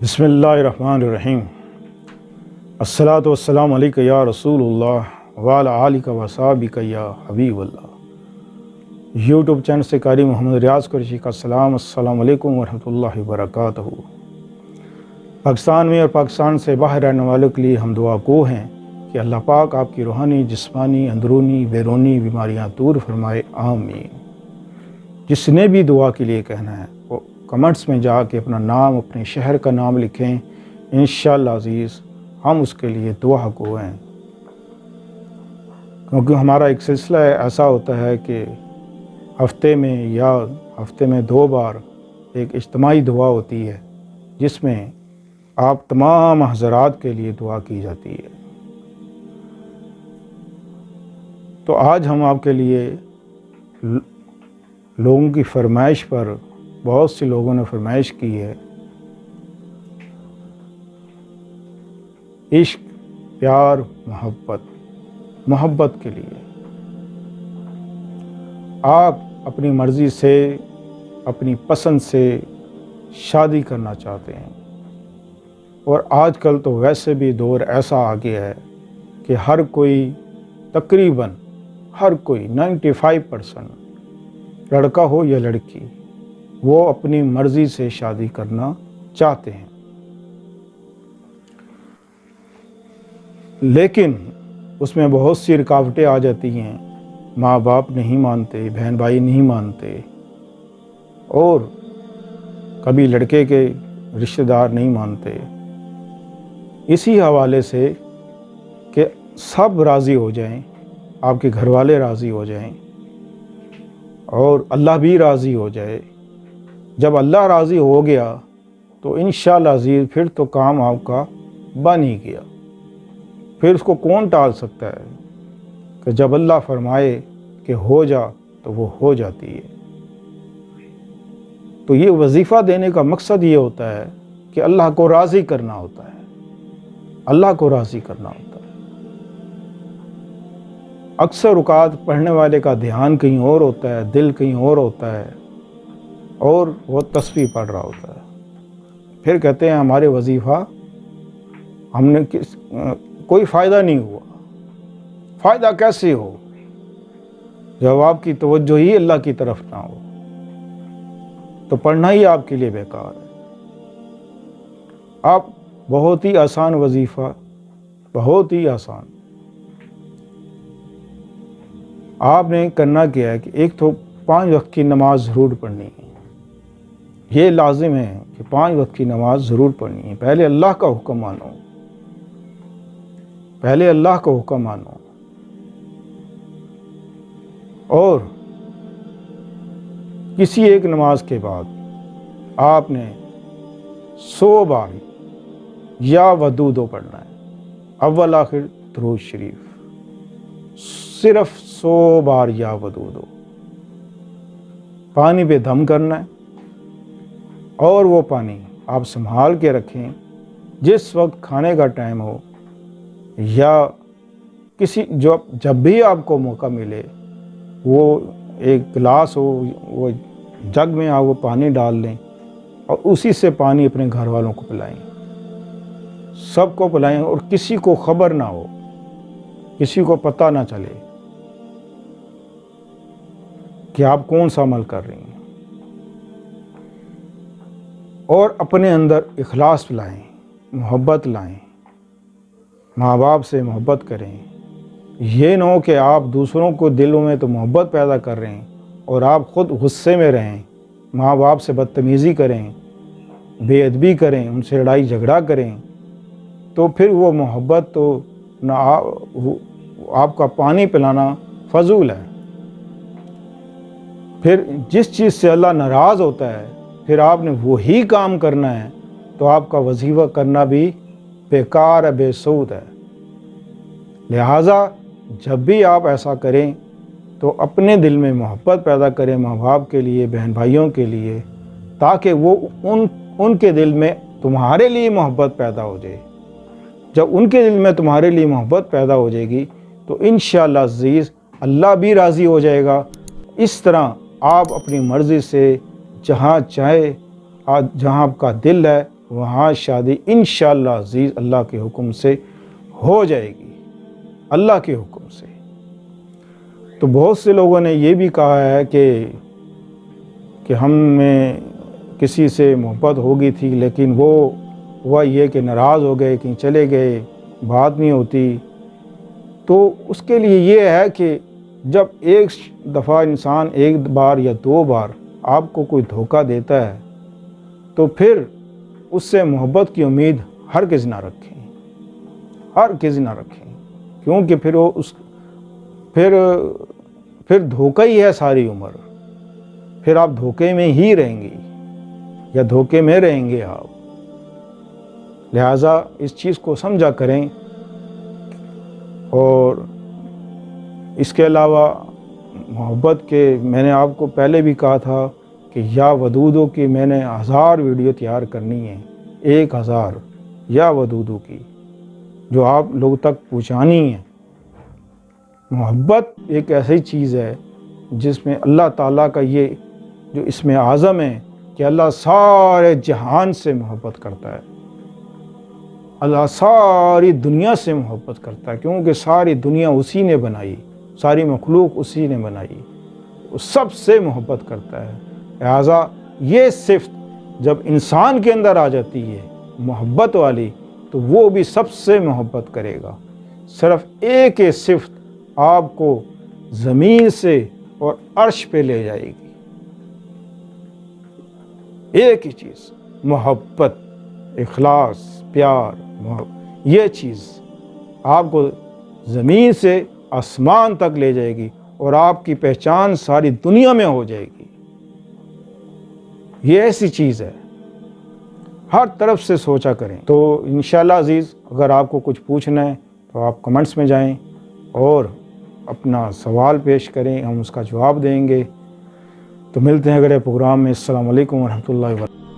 بسم اللہ الرحمن الرحیم۔ الصلاۃ والسلام علیک یا رسول اللہ وعلی آلک و صحابک یا حبیب اللہ۔ یوٹیوب چینل سے قاری محمد ریاض قریشی کا السلام علیکم ورحمۃ اللہ وبرکاتہ۔ پاکستان میں اور پاکستان سے باہر رہنے والوں کے لیے ہم دعا گو ہیں کہ اللہ پاک آپ کی روحانی، جسمانی، اندرونی، بیرونی بیماریاں دور فرمائے، آمین۔ جس نے بھی دعا کے لیے کہنا ہے وہ کمنٹس میں جا کے اپنا نام، اپنے شہر کا نام لکھیں، انشاءاللہ عزیز ہم اس کے لیے دعا گو ہیں۔ کیونکہ ہمارا ایک سلسلہ ایسا ہوتا ہے کہ ہفتے میں 2 بار ایک اجتماعی دعا ہوتی ہے جس میں آپ تمام حضرات کے لیے دعا کی جاتی ہے۔ تو آج ہم آپ کے لیے لوگوں کی فرمائش پر، بہت سے لوگوں نے فرمائش کی ہے، عشق، پیار، محبت کے لیے آپ اپنی مرضی سے، اپنی پسند سے شادی کرنا چاہتے ہیں، اور آج کل تو ویسے بھی دور ایسا آ گیا ہے کہ ہر کوئی، تقریباً ہر کوئی 95% لڑکا ہو یا لڑکی، وہ اپنی مرضی سے شادی کرنا چاہتے ہیں۔ لیکن اس میں بہت سی رکاوٹیں آ جاتی ہیں، ماں باپ نہیں مانتے، بہن بھائی نہیں مانتے، اور کبھی لڑکے کے رشتہ دار نہیں مانتے۔ اسی حوالے سے کہ سب راضی ہو جائیں، آپ کے گھر والے راضی ہو جائیں اور اللہ بھی راضی ہو جائے۔ جب اللہ راضی ہو گیا تو انشاءاللہ عزیز پھر تو کام آپ کا بن ہی گیا، پھر اس کو کون ٹال سکتا ہے کہ جب اللہ فرمائے کہ ہو جا تو وہ ہو جاتی ہے۔ تو یہ وظیفہ دینے کا مقصد یہ ہوتا ہے کہ اللہ کو راضی کرنا ہوتا ہے، اللہ کو راضی کرنا ہوتا ہے۔ اکثر اوقات پڑھنے والے کا دھیان کہیں اور ہوتا ہے، دل کہیں اور ہوتا ہے، اور وہ تسبیح پڑھ رہا ہوتا ہے۔ پھر کہتے ہیں ہمارے وظیفہ ہم نے کوئی فائدہ نہیں ہوا۔ فائدہ کیسے ہو جب آپ کی توجہ ہی اللہ کی طرف نہ ہو؟ تو پڑھنا ہی آپ کے لیے بیکار ہے۔ آپ بہت ہی آسان وظیفہ، بہت ہی آسان، آپ نے کرنا کیا ہے کہ ایک تو 5 وقت کی نماز ضرور پڑھنی ہے۔ یہ لازم ہے کہ 5 وقت کی نماز ضرور پڑھنی ہے۔ پہلے اللہ کا حکم مانو، پہلے اللہ کا حکم مانو، اور کسی ایک نماز کے بعد آپ نے 100 بار یا ودودو پڑھنا ہے، اول آخر درود شریف، صرف 100 بار یا ودودو۔ پانی پہ دم کرنا ہے، اور وہ پانی آپ سنبھال کے رکھیں۔ جس وقت کھانے کا ٹائم ہو یا جب بھی آپ کو موقع ملے، وہ ایک گلاس ہو، وہ جگ میں آپ وہ پانی ڈال لیں اور اسی سے پانی اپنے گھر والوں کو پلائیں، سب کو پلائیں، اور کسی کو خبر نہ ہو، کسی کو پتہ نہ چلے کہ آپ کون سا عمل کر رہی ہیں۔ اور اپنے اندر اخلاص لائیں، محبت لائیں، ماں باپ سے محبت کریں۔ یہ نہ ہو کہ آپ دوسروں کو دلوں میں تو محبت پیدا کر رہے ہیں اور آپ خود غصے میں رہیں، ماں باپ سے بدتمیزی کریں، بے ادبی کریں، ان سے لڑائی جھگڑا کریں، تو پھر وہ محبت تو نہ، آپ کا پانی پلانا فضول ہے۔ پھر جس چیز سے اللہ ناراض ہوتا ہے، پھر آپ نے وہی کام کرنا ہے، تو آپ کا وظیفہ کرنا بھی بیکار ہے، بے سود ہے۔ لہٰذا جب بھی آپ ایسا کریں تو اپنے دل میں محبت پیدا کریں ماں باپ کے لیے، بہن بھائیوں کے لیے، تاکہ وہ ان کے دل میں تمہارے لیے محبت پیدا ہو جائے۔ جب ان کے دل میں تمہارے لیے محبت پیدا ہو جائے گی تو انشاءاللہ عزیز اللہ بھی راضی ہو جائے گا۔ اس طرح آپ اپنی مرضی سے جہاں چاہے، جہاں آپ کا دل ہے وہاں شادی انشاءاللہ عزیز اللہ کے حکم سے ہو جائے گی، اللہ کے حکم سے۔ تو بہت سے لوگوں نے یہ بھی کہا ہے کہ ہم میں کسی سے محبت ہوگی تھی لیکن وہ ہوا یہ کہ ناراض ہو گئے، کہیں چلے گئے، بات نہیں ہوتی۔ تو اس کے لیے یہ ہے کہ جب ایک دفعہ انسان ایک بار یا دو بار آپ کو کوئی دھوکہ دیتا ہے تو پھر اس سے محبت کی امید ہرگز نہ رکھیں، ہرگز نہ رکھیں، کیونکہ پھر دھوکہ ہی ہے ساری عمر، پھر آپ دھوکے میں ہی رہیں گے یا دھوکے میں رہیں گے آپ۔ لہٰذا اس چیز کو سمجھا کریں۔ اور اس کے علاوہ محبت کے میں نے آپ کو پہلے بھی کہا تھا کہ یا ودودوں کی میں نے 1000 ویڈیو تیار کرنی ہے، 1000 یا ودودوں کی، جو آپ لوگ تک پہنچانی ہے۔ محبت ایک ایسی چیز ہے جس میں اللہ تعالیٰ کا یہ جو اسم اعظم ہے کہ اللہ سارے جہان سے محبت کرتا ہے، اللہ ساری دنیا سے محبت کرتا ہے، کیونکہ ساری دنیا اسی نے بنائی، ساری مخلوق اسی نے بنائی، وہ سب سے محبت کرتا ہے۔ لہٰذا یہ صفت جب انسان کے اندر آ جاتی ہے محبت والی، تو وہ بھی سب سے محبت کرے گا۔ صرف ایک ہی صفت آپ کو زمین سے اور عرش پہ لے جائے گی، ایک ہی چیز، محبت، اخلاص، پیار، یہ چیز آپ کو زمین سے آسمان تک لے جائے گی اور آپ کی پہچان ساری دنیا میں ہو جائے گی۔ یہ ایسی چیز ہے، ہر طرف سے سوچا کریں۔ تو انشاءاللہ عزیز اگر آپ کو کچھ پوچھنا ہے تو آپ کمنٹس میں جائیں اور اپنا سوال پیش کریں، ہم اس کا جواب دیں گے۔ تو ملتے ہیں اگلے پروگرام میں۔ السلام علیکم ورحمۃ اللہ وبرکاتہ۔